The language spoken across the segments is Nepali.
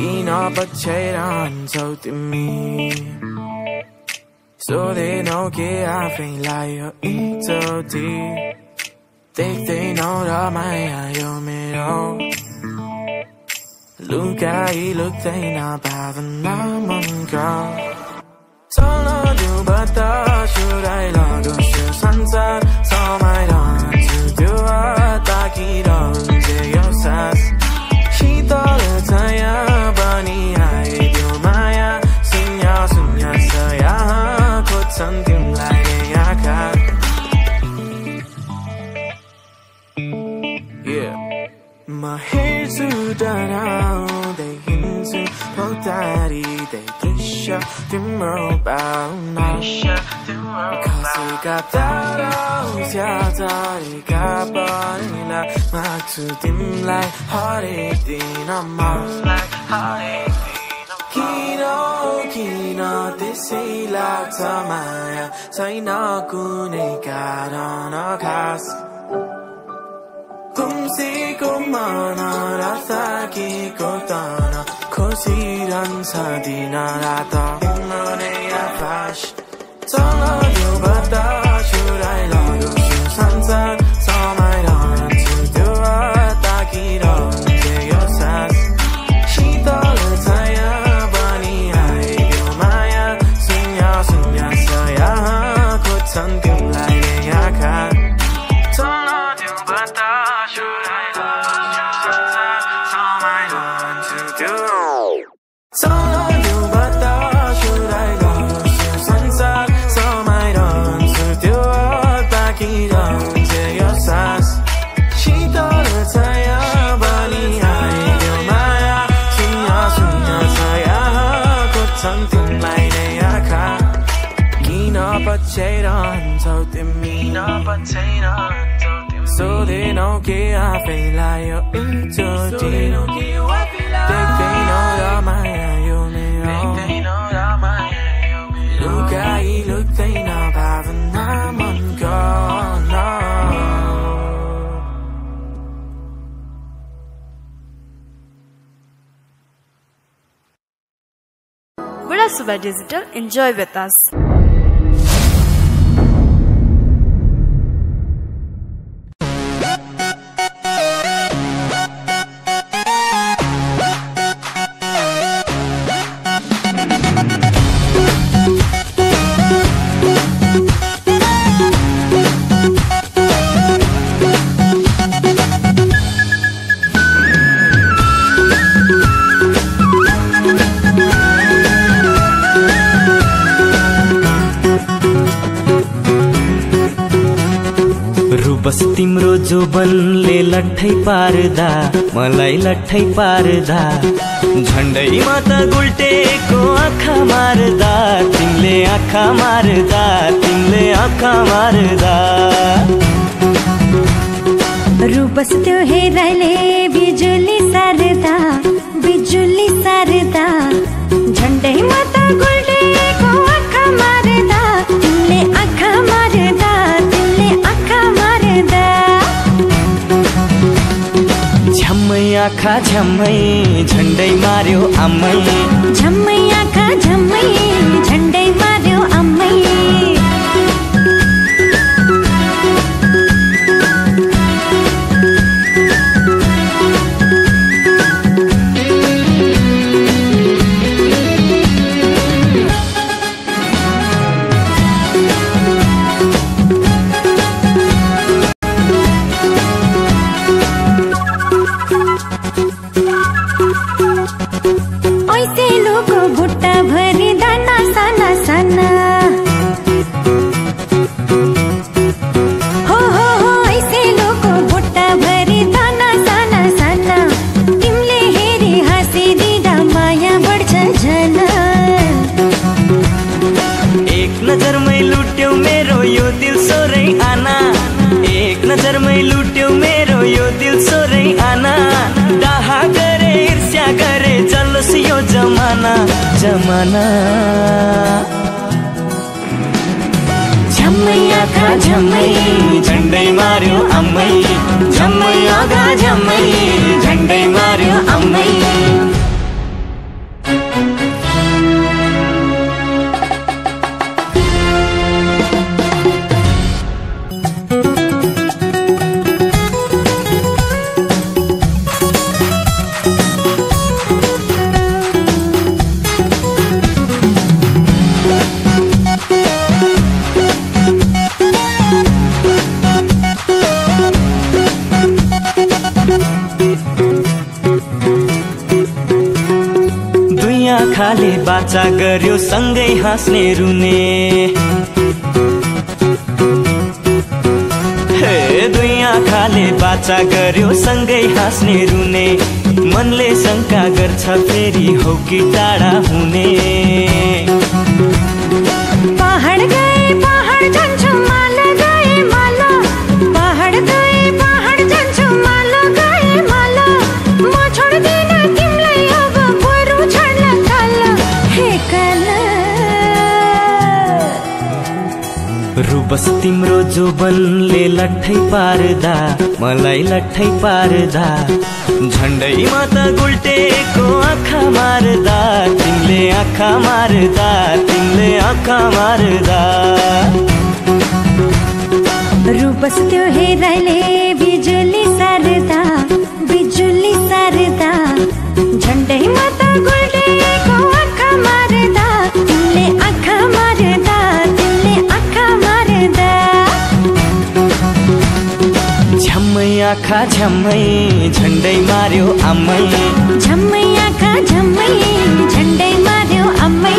किन पछ्याइरहन्छौ तिमी सोधेनौ के आफैलाई यो एकचोटि देख्दैनौ र माया यो मेरो लुकाई लुक्दैन भावना मनका चल्न दिउ बतासुराइ लगोस् यो संसार समाइरहन्छु त्यो ताकिरहन्छ यो सास शीतल छाया बनी आइदियो माया शून्य शून्य छ यहाँ खोज्छन् तिमीलाई आँखा म हेर्छु डराउँदै हिँड्छु भौतारिँदै दृश्य तिम्रो पाउना खसेका तारा झरेका परिला माग्छु तिमीलाई हरेक दिन किन किन त्यसै लाग्छ माया छैन कुनै कारण खास गुम्सेको मन र साकेको तन खोसिरहन्छ दिन रात तिम्रो नै आकाश चल्न दिउ बतासुराइ लगोस् यो संसार समाइरहन्छु त्यो ताकिरहन्छ यो सास शीतल छाया बनी आइदियो माया शून्य शून्य छ यहाँ खोज्छन् तिमीलाई आँखा चल्न दिउ बतासुराइ लगोस् यो संसार समाइरहन्छु त्यो चल्न दिउ बतासुराइ लगोस् यो संसार समाइरहन्छु त्यो ताकिरहन्छ यो सास शीतल छाया बनी आइदियो माया शून्य शून्य छ यहाँ खोज्छन् तिमीलाई नै आँखा किन पछ्याइरहन्छौ तिमी सोधेनौ के आफैलाई यो एकचोटि देख्दैनौ र माया यो मेरो लुकाई लुक्दैन भावना मनका Gurasuba Digital, enjoy with us. बस तिम्रो जोबनले लट्ठै पार्दा मलाई लट्ठै पार्दा झन्डैमा त गुल्टेको आँखा मार्दा तिमीले आँखा मार्दा रूपस त्यो हेराइले बिजुली सार्दा झन्डैमा त गुल्टेको आँखा मार्दा तिमीले आँखा मार्दा झम्मै आँखा झम्मै झन्डै मार्यो आम्मै झम्मै आँखा झम्मै झन्डै मार्यो आम्मै जमाना झम्मै आँखा झम्मै झन्डै मार्यो आम्मै झम्मै आँखा झम्मै झन्डै मार्यो आम्मै आँखाले बाचा गर्यो सँगै हाँस्ने रुने दुई आँखाले बाचा गर्यो सँगै हाँस्ने रुने मनले शङ्का गर्छ फेरि हौ कि टाढा हुने पहाड गए पहाड जान्छु माला गए माला पहाड गए पहाड जान्छु माला गए माला म छोड्दिन तिमीलाई अब बरु छड्ला काला हे काला रुबस तिम्रो जोबनले लट्ठै पार्दा मलाई लट्ठै पार्दा झन्डैमा त गुल्टेको आँखा मार्दा तिमीले आँखा मार्दा तिमीले आँखा मार्दा रुबस त्यो हेराइले बिजुली सार्दा झन्डैमा त गुल्टेको आँखा मार्दा तिमीले आँखा मार्दा झम्मै आँखा झम्मै झन्डै मार्यो आम्मै झम्मै आँखा झम्मै झन्डै मार्यो आम्मै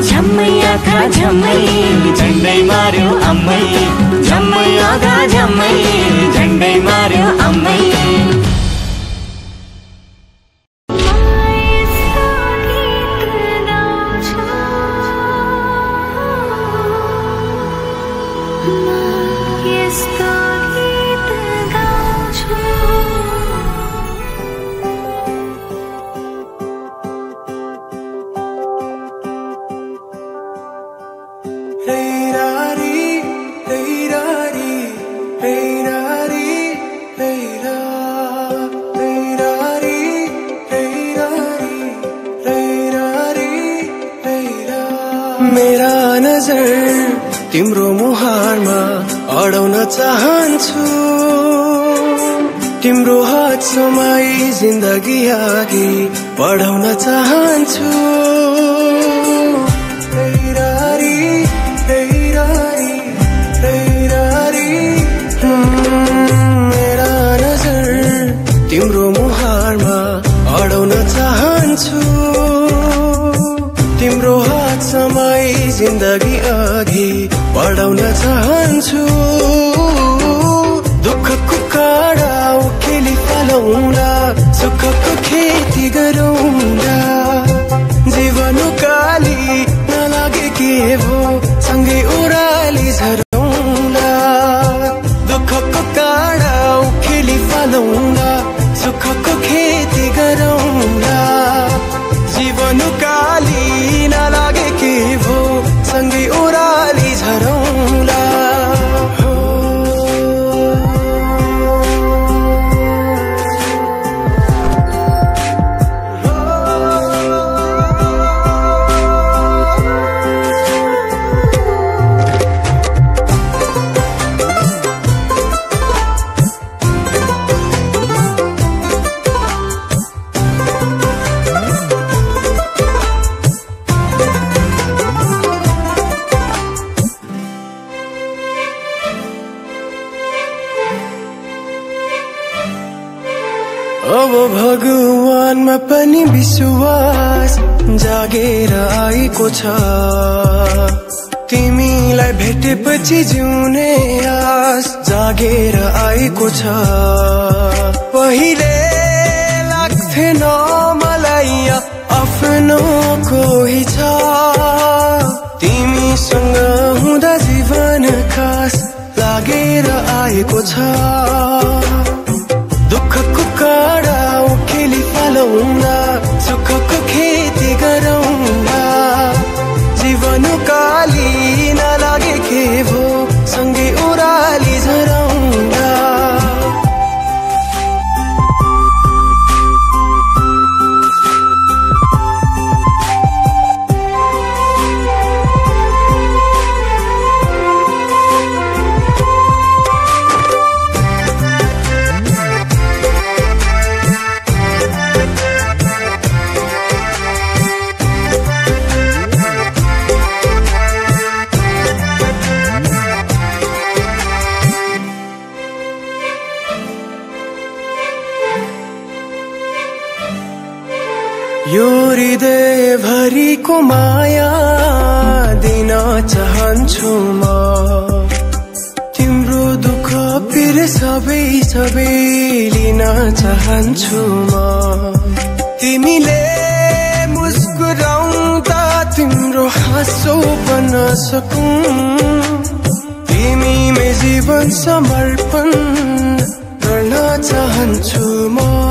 झम्मै आँखा झम्मै झन्डै मार्यो आम्मै झम्मै आँखा झम्मै झन्डै मार्यो आम्मै मेरा नजर तिम्रो मुहारमा अडाउन चाहन्छु तिम्रो हात समाई जिन्दगी अघि बढाउन चाहन्छु मेरा नजर तिम्रो मुहारमा अडाउन चाहन्छु तिम्रो हात समाई जिन्दगी अघि बढाउन चाहन्छु दुःखको काँडा उखेली फलाउँदा सुखको खेती गरौँदा जीवन काली नलागे के भो सँगै ओह्राली झरौँदा दुःखको काँडा उखेली फलाउँदा सुखको खेती गरौँदा जीवन काली नलागे के भो सँगै ओह्राली झरौँला अब भगवानमा पनि विश्वास जागेर आएको छ तिमीलाई भेटेपछि जिउने आस जागेर आएको छ पहिले लाग्थेन मलाई आफ्नो कोही छ तिमीसँग हुँदा जीवन खास लागेर आएको छ दुःखको काँडा उखेली फलाउँदा सुखको खेती गरौँदा जीवन काली नलागे के भो सँगै ओह्राली झरौँदा यो हृदय भरिको माया दिन चाहन्छु म तिम्रो दुःख पिर सबै सबै लिन चाहन्छु म तिमीले मुस्कुराउँदा तिम्रो हाँसो बन्न सकूं तिमीमै जीवन समर्पण गर्न चाहन्छु म